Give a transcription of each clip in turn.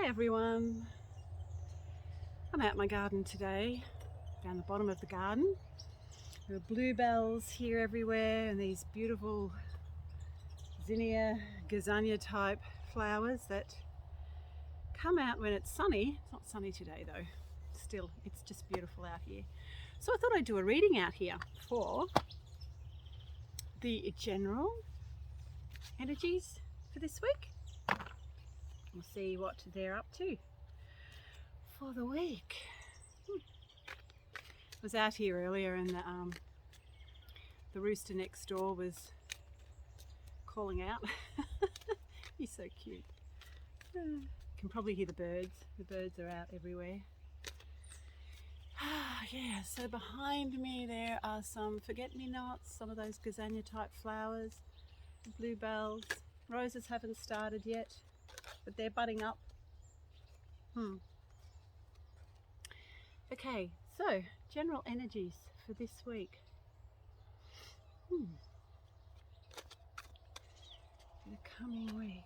Hi everyone, I'm out in my garden today, down the bottom of the garden. There are bluebells here everywhere and these beautiful zinnia, gazania type flowers that come out when it's sunny. It's not sunny today though, still it's just beautiful out here. So I thought I'd do a reading out here for the general energies for this week. We'll see what they're up to for the week. I was out here earlier and the rooster next door was calling out. He's so cute. You can probably hear the birds. The birds are out everywhere. Yeah, so behind me there are some forget-me-nots, some of those gazania type flowers, bluebells. Roses haven't started yet, but they're budding up. Okay, so general energies for this week. For the coming week.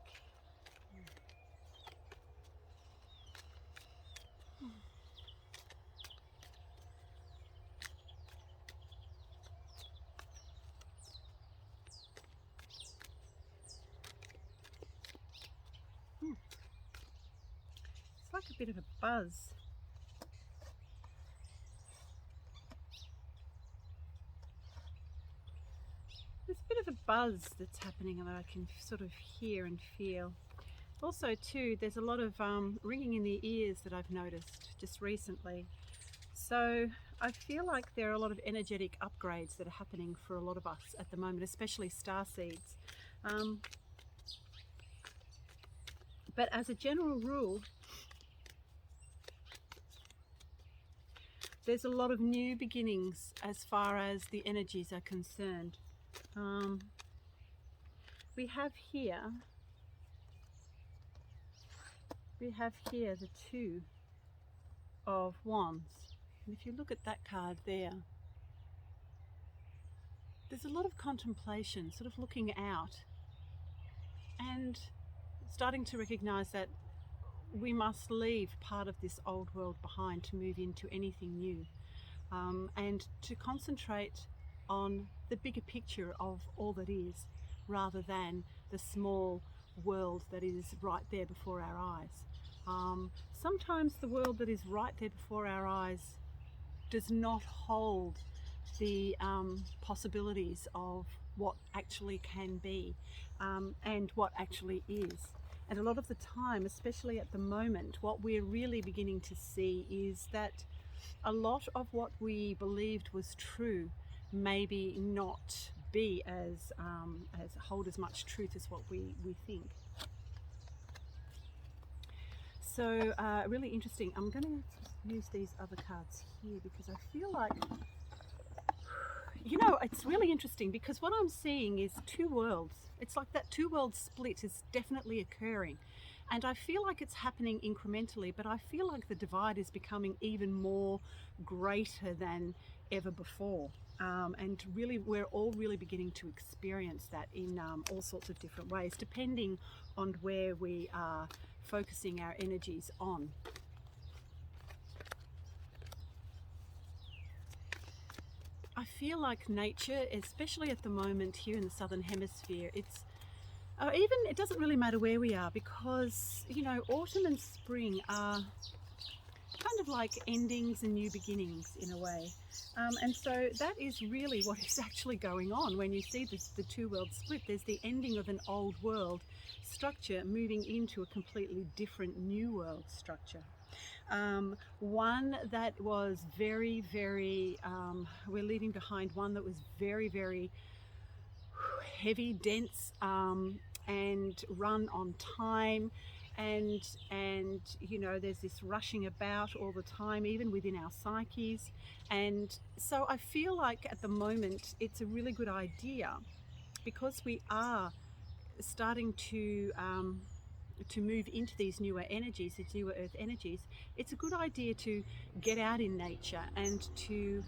It's like a bit of a buzz. There's a bit of a buzz that's happening that I can sort of hear and feel. Also too, there's a lot of ringing in the ears that I've noticed just recently. So I feel like there are a lot of energetic upgrades that are happening for a lot of us at the moment, especially starseeds. But as a general rule, there's a lot of new beginnings as far as the energies are concerned. We have here the Two of Wands. And if you look at that card there's a lot of contemplation, sort of looking out and starting to recognize that we must leave part of this old world behind to move into anything new, and to concentrate on the bigger picture of all that is, rather than the small world that is right there before our eyes. Sometimes the world that is right there before our eyes does not hold the possibilities of what actually can be, and what actually is. And a lot of the time, especially at the moment, what we're really beginning to see is that a lot of what we believed was true maybe not be as hold as much truth as what we think. So really interesting. I'm going to use these other cards here because I feel like, it's really interesting because what I'm seeing is two worlds. It's like that two world split is definitely occurring. And I feel like it's happening incrementally, but I feel like the divide is becoming even more greater than ever before. And really, we're all really beginning to experience that in all sorts of different ways, depending on where we are focusing our energies on. I feel like nature, especially at the moment here in the Southern Hemisphere, it doesn't really matter where we are, because autumn and spring are kind of like endings and new beginnings in a way, and so that is really what is actually going on when you see the two world split. There's the ending of an old world structure moving into a completely different new world structure. One that was very, very, we're leaving behind one that was very, very heavy, dense, and run on time, and there's this rushing about all the time, even within our psyches. And so I feel like at the moment it's a really good idea, because we are starting to move into these newer energies, these newer earth energies. It's a good idea to get out in nature and to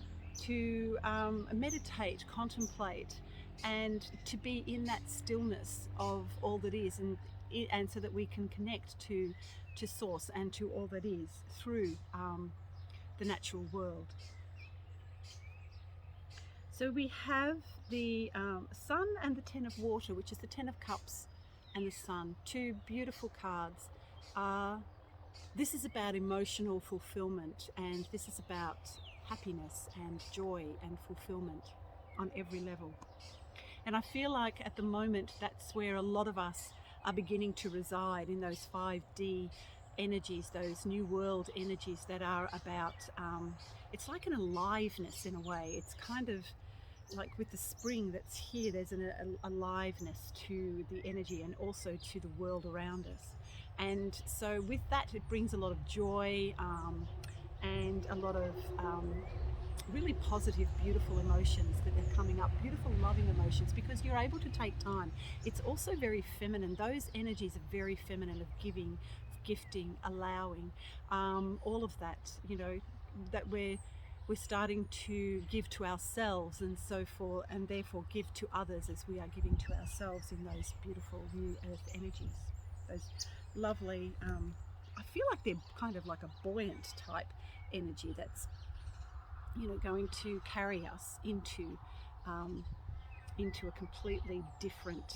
meditate, contemplate, and to be in that stillness of all that is. And and so that we can connect to source and to all that is through the natural world. So we have the Sun and the Ten of Water, which is the Ten of Cups and the Sun, two beautiful cards. This is about emotional fulfillment, and this is about happiness and joy and fulfillment on every level. And I feel like at the moment that's where a lot of us are beginning to reside, in those 5D energies, those new world energies that are about, it's like an aliveness in a way. It's kind of like with the spring that's here, there's an aliveness to the energy and also to the world around us. And so with that, it brings a lot of joy and a lot of really positive, beautiful emotions that are coming up, beautiful, loving emotions, because you're able to take time. It's also very feminine. Those energies are very feminine, of giving, gifting, allowing, all of that, you know, that we're starting to give to ourselves, and so forth, and therefore give to others as we are giving to ourselves in those beautiful new earth energies. Those lovely, I feel like they're kind of like a buoyant type energy that's, you know, going to carry us into a completely different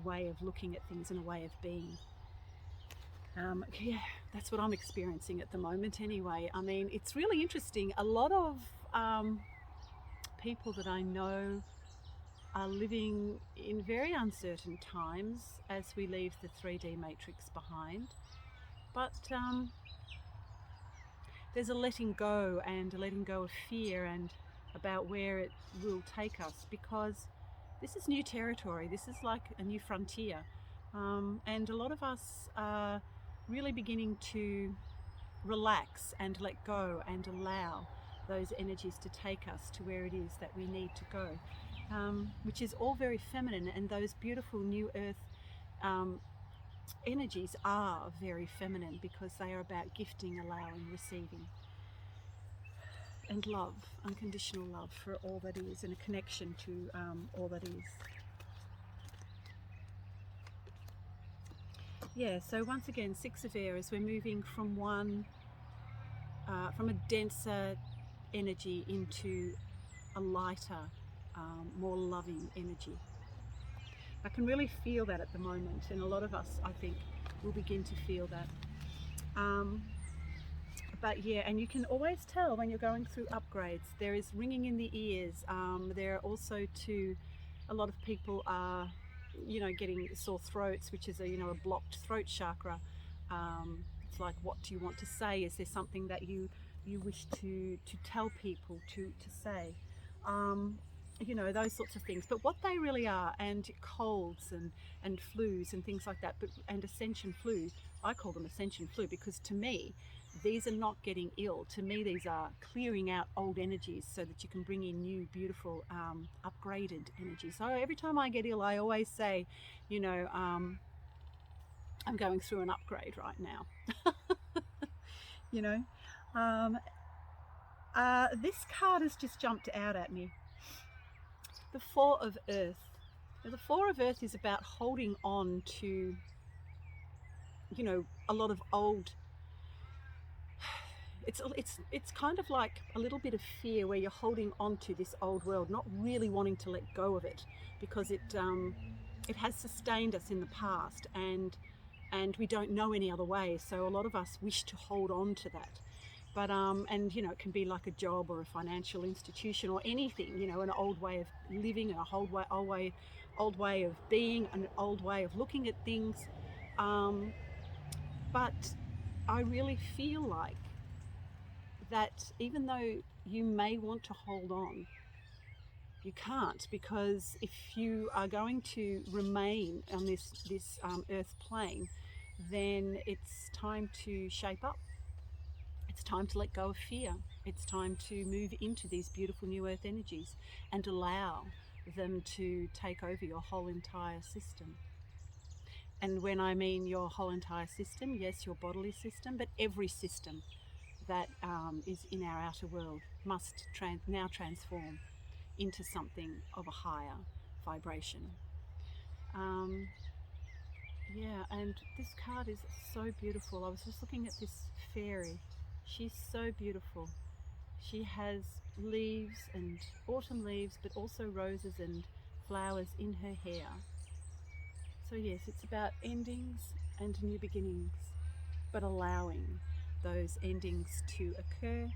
way of looking at things and a way of being. Yeah, that's what I'm experiencing at the moment anyway. I mean, it's really interesting. A lot of people that I know are living in very uncertain times as we leave the 3D matrix behind. But there's a letting go, and a letting go of fear and about where it will take us, because this is new territory. This is like a new frontier. And a lot of us are really beginning to relax and let go and allow those energies to take us to where it is that we need to go, which is all very feminine. And those beautiful new earth energies are very feminine, because they are about gifting, allowing, receiving, and love, unconditional love for all that is, and a connection to all that is. Yeah, so once again, Six of Air, as we're moving from from a denser energy into a lighter, more loving energy. I can really feel that at the moment, and a lot of us, I think, will begin to feel that. But yeah, and you can always tell when you're going through upgrades. There is ringing in the ears. There are also a lot of people are, you know, getting sore throats, which is a blocked throat chakra. It's like, what do you want to say? Is there something that you wish to tell people to say? You know, those sorts of things. But what they really are, and colds and flus and things like that, and ascension flu, I call them ascension flu, because to me, these are not getting ill. To me, these are clearing out old energies so that you can bring in new, beautiful, upgraded energy. So every time I get ill, I always say, you know, I'm going through an upgrade right now. You know, this card has just jumped out at me. The Four of Earth. Now, the Four of Earth is about holding on to, you know, a lot of old. It's kind of like a little bit of fear, where you're holding on to this old world, not really wanting to let go of it, because it has sustained us in the past, and we don't know any other way. So a lot of us wish to hold on to that. But and you know, it can be like a job or a financial institution or anything, you know, an old way of living, a old way of being, an old way of looking at things. But I really feel like that even though you may want to hold on, you can't, because if you are going to remain on this earth plane, then it's time to shape up. It's time to let go of fear. It's time to move into these beautiful new earth energies and allow them to take over your whole entire system. And when I mean your whole entire system, yes, your bodily system, but every system that is in our outer world must now transform into something of a higher vibration. Yeah, and this card is so beautiful. I was just looking at this fairy. She's so beautiful. She has leaves and autumn leaves, but also roses and flowers in her hair. So yes, it's about endings and new beginnings, but allowing those endings to occur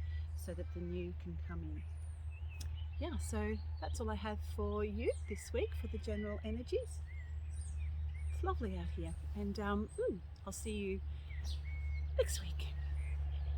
so that the new can come in. Yeah, so that's all I have for you this week for the general energies. It's lovely out here, and I'll see you next week.